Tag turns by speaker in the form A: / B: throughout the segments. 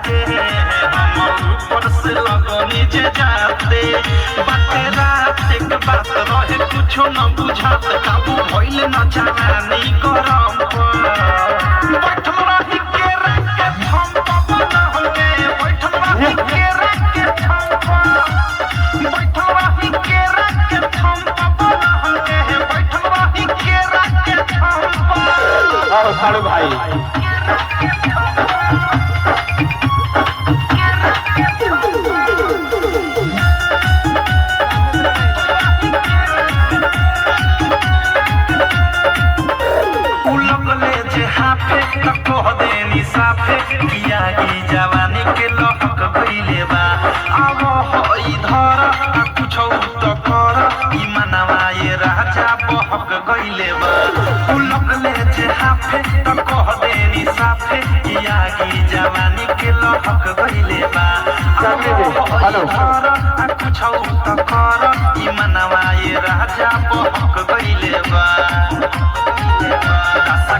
A: के हम ऊपर से लगनी जे जाते बाते रात एक बात रहे कुछो न बुझात काबू भइल न जवानी गरम पर बैठल रही के रात के हम पवन होगे बैठल रही के रात के हम बैठल रही के रात के हम पवन होगे बैठल रही के रात के हम
B: आओ साड़ू भाई
A: कह देनी साफे किया की जवानी के लहक गइले बा अब हई धर कुछो त कर ई मनवा ये राजा बहक गइले बा लगले जे हाफे त कह देनी साफे किया की जवानी के लहक गइले बा
B: हेलो
A: कुछो त कर ई मनवा ये राजा बहक गइले बा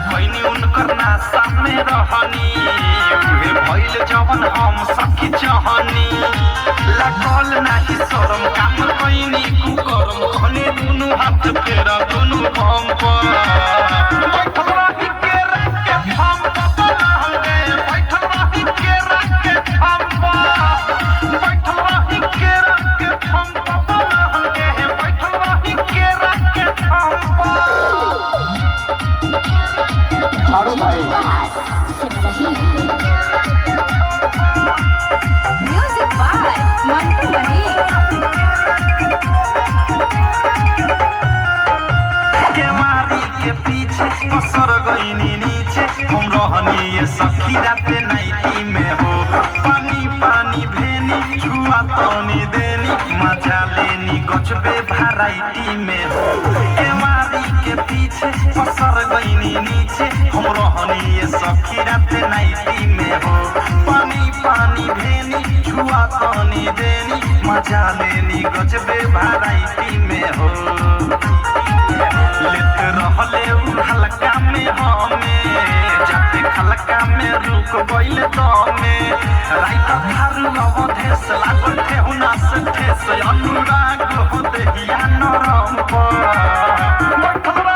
A: कैनी उनकर नासा में रहनी उहे भइल जवन हम सखी चाहनी लागल नाही शरम काम कैनी कुकरम कहने दुनु हाथ फेरा दुनु बम पर बैठल रही के रात के हम पवन होगे बैठल रही के रात के हम बैठल रही के रात के हम पवन होगे बैठल रही के रात के हम
B: साड़ू भाई
C: म्यूजिक बाय मंटू मनी
A: केवारी के पीछे पसर गईनी नीचे हम रहनी ये सखी राते नाइटी में हो पानी पानी भेनी छुआ तनी देनी मजा लेनी गजबे वैरायटी में हो केवारी के पीछे पसर गईनी नीचे हम रहनी ये सखी राते नाइटी में हो पानी पानी भेनी छुआ तनी देनी मजा लेनी गजबे वैरायटी में हो लेत रहले उ हल्का में हमें जाते खलका में रुक गइल दमे राइत थारू अवधेश लागल ठेहुना से ठेस अनुराग हो देहिया नरम पर